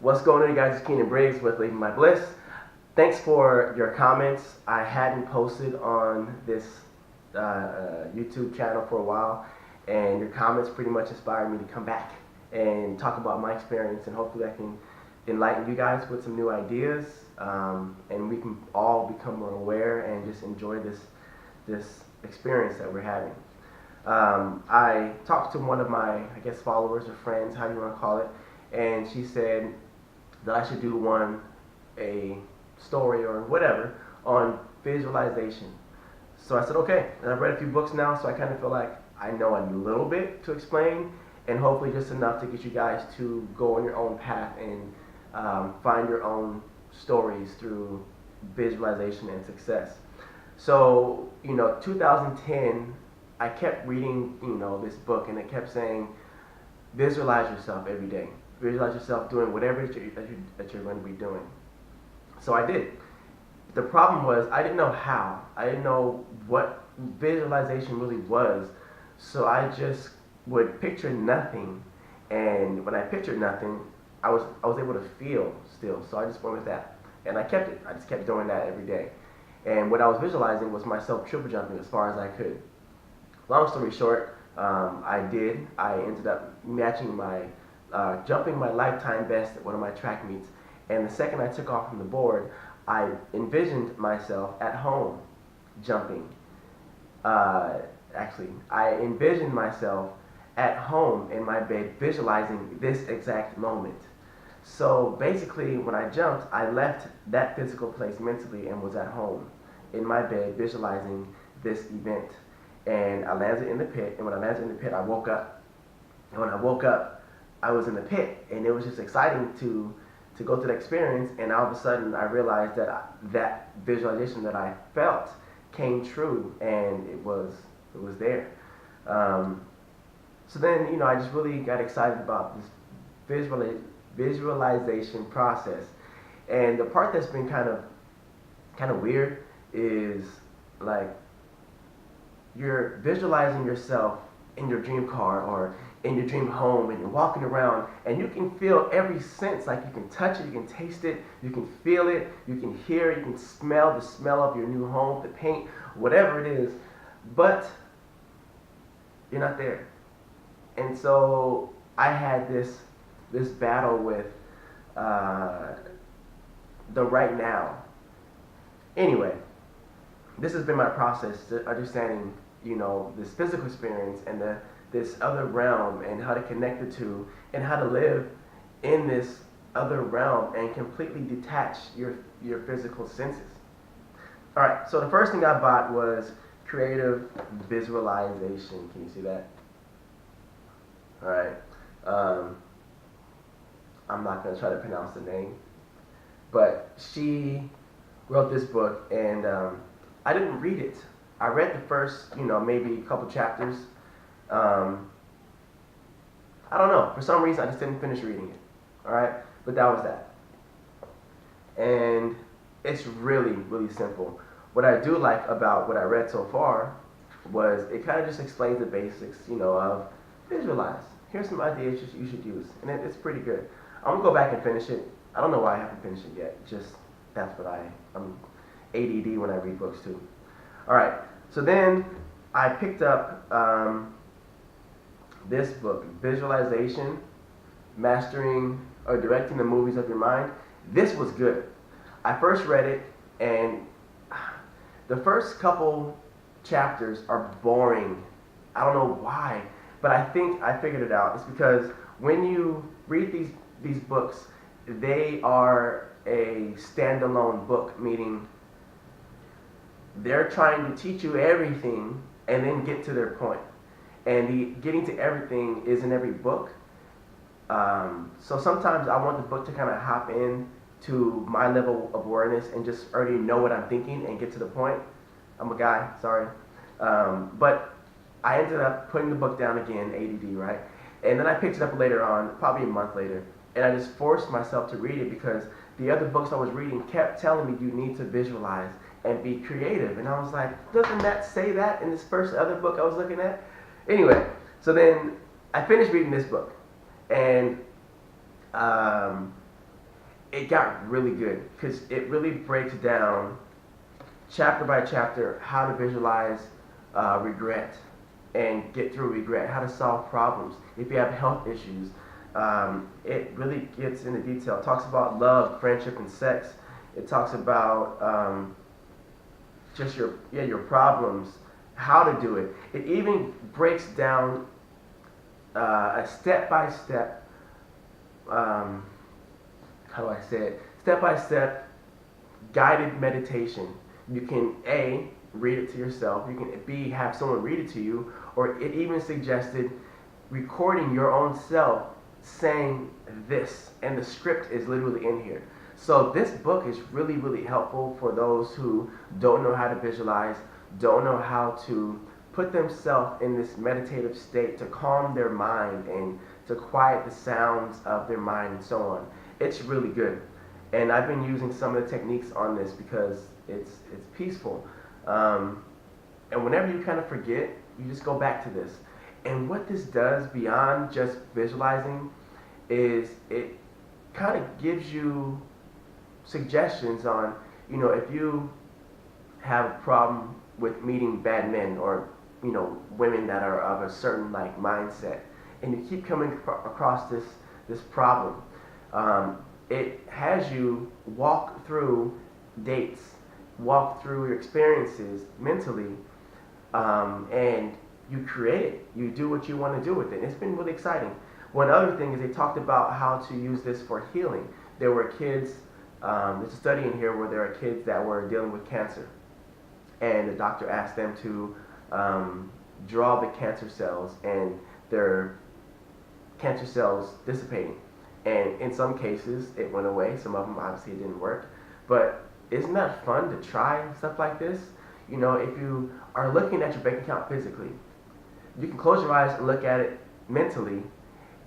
What's going on, you guys? It's Keenan Briggs with Leaving My Bliss. Thanks for your comments. I hadn't posted on this YouTube channel for a while, and your comments pretty much inspired me to come back and talk about my experience, and hopefully I can enlighten you guys with some new ideas, and we can all become more aware and just enjoy this experience that we're having. I talked to one of my, I guess, followers or friends, how do you want to call it, and she said that I should do a story or whatever on visualization. So I said, okay, and I've read a few books now, so I kind of feel like I know a little bit to explain, and hopefully just enough to get you guys to go on your own path and find your own stories through visualization and success. So, 2010, I kept reading, this book, and it kept saying, visualize yourself every day. Visualize yourself doing whatever that you're going to be doing. So I did. The problem was I didn't know how. I didn't know what visualization really was. So I just would picture nothing, and when I pictured nothing, I was able to feel still. So I just went with that, and I kept it. I just kept doing that every day. And what I was visualizing was myself triple jumping as far as I could. Long story short, I ended up matching jumping my lifetime best at one of my track meets. And the second I took off from the board, I envisioned myself at home jumping. Actually, I envisioned myself at home in my bed visualizing this exact moment. So basically, when I jumped, I left that physical place mentally and was at home in my bed visualizing this event. And I landed in the pit, and when I landed in the pit, I woke up. And when I woke up, I was in the pit, and it was just exciting to go through the experience. And all of a sudden, I realized that that visualization that I felt came true, and it was there. So then, I just really got excited about this visualization process. And the part that's been kind of weird is like, you're visualizing yourself in your dream car or in your dream home, and you're walking around, and you can feel every sense. Like, you can touch it, you can taste it, you can feel it, you can hear it, you can smell the smell of your new home, the paint, whatever it is, but you're not there. And so I had this battle with the right now. Anyway, this has been my process to understanding, this physical experience and this other realm, and how to connect the two, and how to live in this other realm and completely detach your physical senses. All right, so the first thing I bought was creative visualization. Can you see that? All right. I'm not going to try to pronounce the name, but she wrote this book, and I didn't read it. I read the first, maybe a couple chapters. I don't know. For some reason, I just didn't finish reading it. All right? But that was that. And it's really, really simple. What I do like about what I read so far was it kind of just explains the basics, of visualize. Here's some ideas you should use. And it's pretty good. I'm going to go back and finish it. I don't know why I haven't finished it yet. Just, that's what I'm ADD when I read books too. All right, so then I picked up this book, Visualization, Mastering or Directing the Movies of Your Mind. This was good. I first read it, and the first couple chapters are boring. I don't know why, but I think I figured it out. It's because when you read these books, they are a standalone book, meaning they're trying to teach you everything and then get to their point. And the getting to everything is in every book. So sometimes I want the book to kind of hop in to my level of awareness and just already know what I'm thinking and get to the point. I'm a guy, sorry. But I ended up putting the book down again, ADD, right? And then I picked it up later on, probably a month later, and I just forced myself to read it because the other books I was reading kept telling me you need to visualize and be creative. And I was like, doesn't that say that in this first other book I was looking at? Anyway, so then I finished reading this book, and it got really good because it really breaks down chapter by chapter how to visualize regret and get through regret, how to solve problems if you have health issues. It really gets into detail. It talks about love, friendship, and sex. It talks about just your problems, how to do it. It even breaks down a step by step. How do I say it? Step by step guided meditation. You can A, read it to yourself. You can B, have someone read it to you, or it even suggested recording your own self saying this, and the script is literally in here. So this book is really, really helpful for those who don't know how to visualize, don't know how to put themselves in this meditative state to calm their mind and to quiet the sounds of their mind and so on. It's really good. And I've been using some of the techniques on this because it's peaceful. And whenever you kind of forget, you just go back to this. And what this does beyond just visualizing is it kind of gives you suggestions on, if you have a problem with meeting bad men or, women that are of a certain mindset, and you keep coming across this problem, it has you walk through dates, walk through your experiences mentally, and you create it. You do what you want to do with it. It's been really exciting. One other thing is they talked about how to use this for healing. There were kids, there's a study in here where there are kids that were dealing with cancer, and the doctor asked them to draw the cancer cells, and their cancer cells dissipating. And in some cases, it went away. Some of them, obviously, it didn't work. But isn't that fun to try stuff like this? If you are looking at your bank account physically, you can close your eyes and look at it mentally,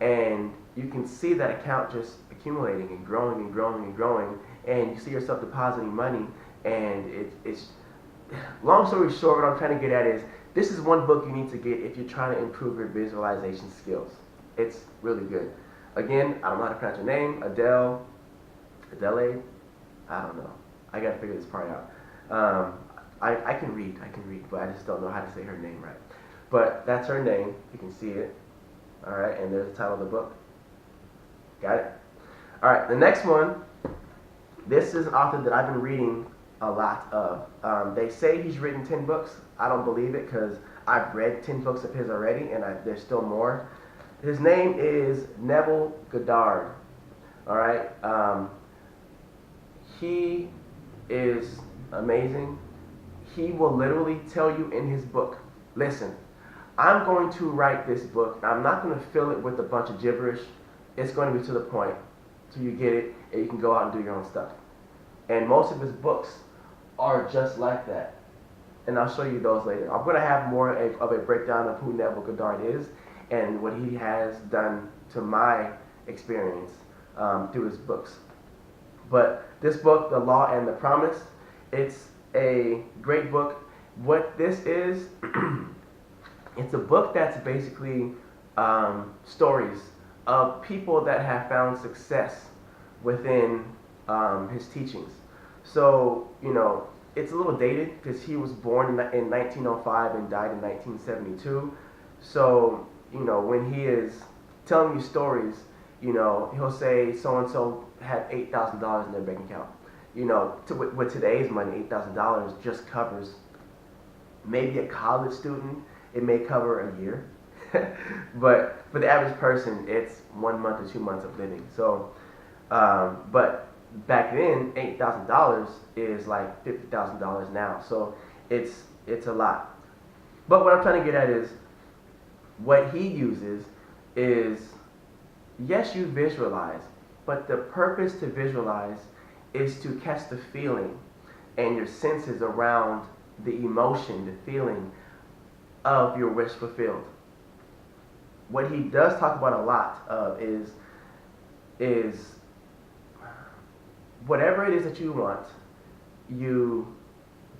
and you can see that account just accumulating and growing and growing and growing, and you see yourself depositing money, and it's long story short, what I'm trying to get at is this is one book you need to get if you're trying to improve your visualization skills. It's really good. Again, I don't know how to pronounce your name, Adele, I don't know. I gotta figure this part out. I can read, but I just don't know how to say her name right. But that's her name. You can see it. All right, and there's the title of the book. Got it? All right, the next one. This is an author that I've been reading a lot of. They say he's written 10 books. I don't believe it because I've read 10 books of his already, and there's still more. His name is Neville Goddard. All right. He is amazing. He will literally tell you in his book, listen, I'm going to write this book. I'm not going to fill it with a bunch of gibberish. It's going to be to the point so you get it and you can go out and do your own stuff. And most of his books are just like that. And I'll show you those later. I'm going to have more of a breakdown of who Neville Goddard is and what he has done to my experience through his books. But this book, The Law and the Promise, it's a great book. What this is, it's a book that's basically stories of people that have found success within his teachings. So, it's a little dated because he was born in 1905 and died in 1972. So, when he is telling you stories, he'll say so-and-so had $8,000 in their bank account. With today's money, $8,000 just covers maybe a college student. It may cover a year. But for the average person, it's 1 month or 2 months of living. So, but back then, $8,000 is like $50,000 now. So it's a lot. But what I'm trying to get at is what he uses is, yes, you visualize, but the purpose to visualize is to catch the feeling and your senses around the emotion, the feeling of your wish fulfilled. What he does talk about a lot of is whatever it is that you want, you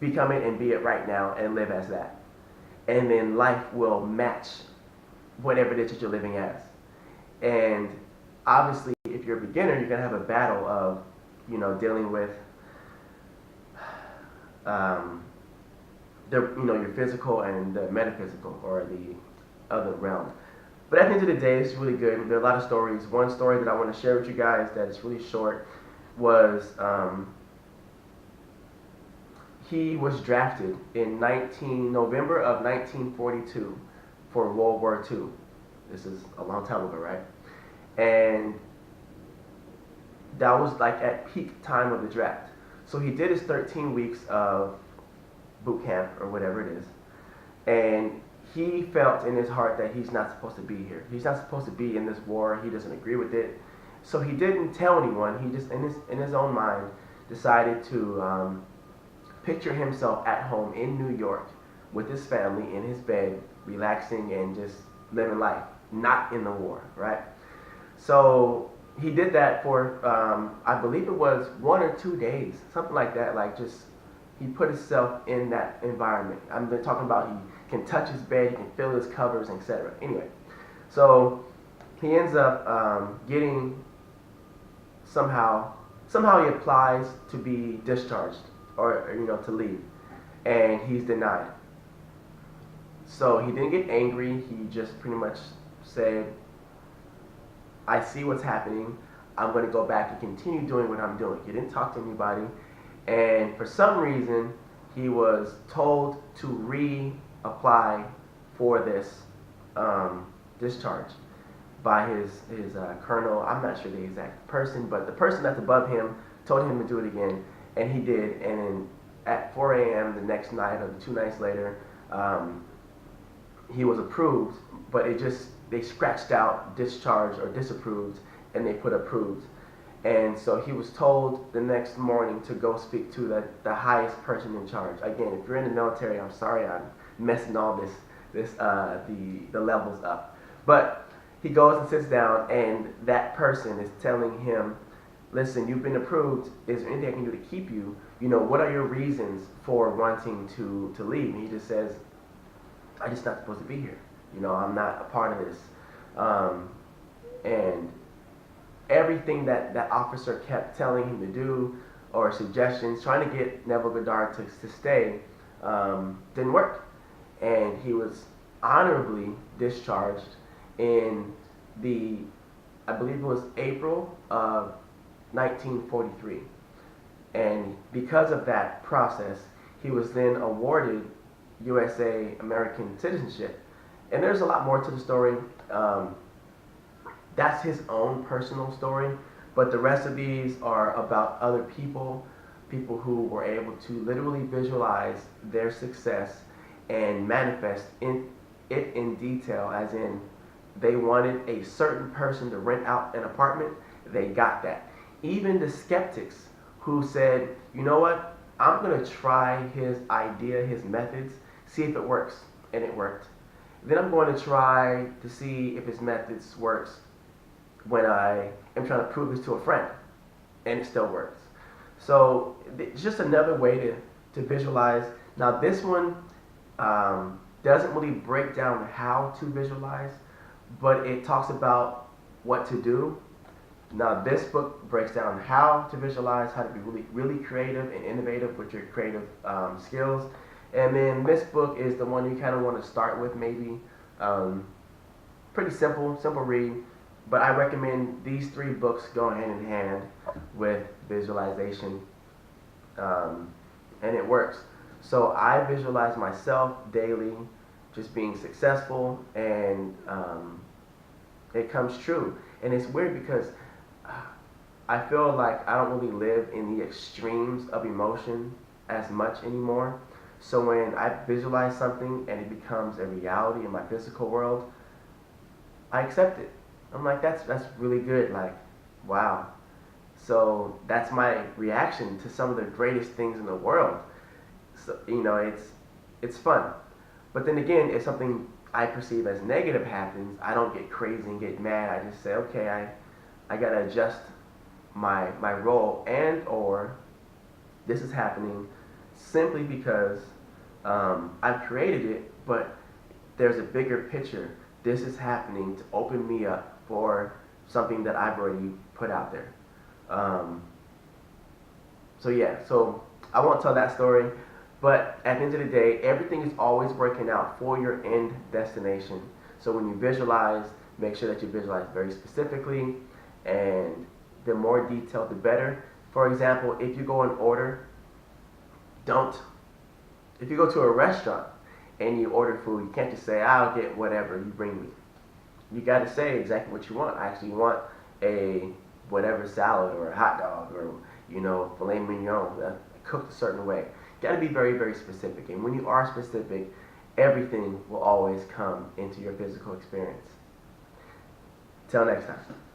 become it and be it right now and live as that. And then life will match whatever it is that you're living as. And obviously, if you're a beginner, you're going to have a battle of dealing with um, your physical and the metaphysical, or the other realm. But at the end of the day, it's really good. There are a lot of stories. One story that I want to share with you guys that is really short was he was drafted in November of 1942 for World War II. This is a long time ago, right? And that was like at peak time of the draft. So he did his 13 weeks of boot camp or whatever it is, and he felt in his heart that he's not supposed to be here. He's not supposed to be in this war. He doesn't agree with it. So he didn't tell anyone. He just, in his own mind, decided to picture himself at home in New York with his family in his bed, relaxing and just living life, not in the war, right? So he did that for, I believe it was 1 or 2 days, something like that. Like, just, he put himself in that environment. I'm talking about he can touch his bed, he can feel his covers, etc. Anyway, so he ends up getting, somehow he applies to be discharged, or to leave, and he's denied. So he didn't get angry. He just pretty much said, I see what's happening. I'm going to go back and continue doing what I'm doing. He didn't talk to anybody. And for some reason, he was told to reapply for this discharge by his colonel. I'm not sure the exact person, but the person that's above him told him to do it again, and he did. And then at 4 a.m. the next night, or 2 nights later, he was approved, but they scratched out discharged or disapproved, and they put approved. And so he was told the next morning to go speak to the highest person in charge. Again, if you're in the military, I'm sorry I'm messing all the levels up. But he goes and sits down, and that person is telling him, listen, you've been approved. Is there anything I can do to keep you? What are your reasons for wanting to leave? And he just says, I'm just not supposed to be here. I'm not a part of this. And everything that officer kept telling him to do, or suggestions, trying to get Neville Goddard to stay, didn't work. And he was honorably discharged in I believe it was April of 1943. And because of that process, he was then awarded USA American citizenship. And there's a lot more to the story. That's his own personal story, but the rest of these are about other people who were able to literally visualize their success and manifest it in detail, as in they wanted a certain person to rent out an apartment, they got that. Even the skeptics who said, you know what, I'm going to try his idea, his methods, see if it works, and it worked. Then I'm going to try to see if his methods works when I am trying to prove this to a friend, and it still works. So it's just another way to visualize. Now this one doesn't really break down how to visualize, but it talks about what to do. Now this book breaks down how to visualize, how to be really, really creative and innovative with your creative skills. And then this book is the one you kind of want to start with, maybe. Pretty simple read. But I recommend these 3 books go hand in hand with visualization, and it works. So I visualize myself daily, just being successful, and it comes true. And it's weird because I feel like I don't really live in the extremes of emotion as much anymore. So when I visualize something and it becomes a reality in my physical world, I accept it. I'm like, that's really good. Like, wow. So that's my reaction to some of the greatest things in the world. So it's fun. But then again, if something I perceive as negative happens, I don't get crazy and get mad. I just say, okay, I gotta adjust my role, and or this is happening simply because I've created it, but there's a bigger picture. This is happening to open me up for something that I've already put out there. So yeah, so I won't tell that story, but at the end of the day, everything is always working out for your end destination. So when you visualize, make sure that you visualize very specifically, and the more detailed, the better. For example, if you go and order, don't. If you go to a restaurant and you order food, you can't just say, "I'll get whatever you bring me." You got to say exactly what you want. I actually want a whatever salad or a hot dog or filet mignon cooked a certain way. You got to be very, very specific. And when you are specific, everything will always come into your physical experience. Till next time.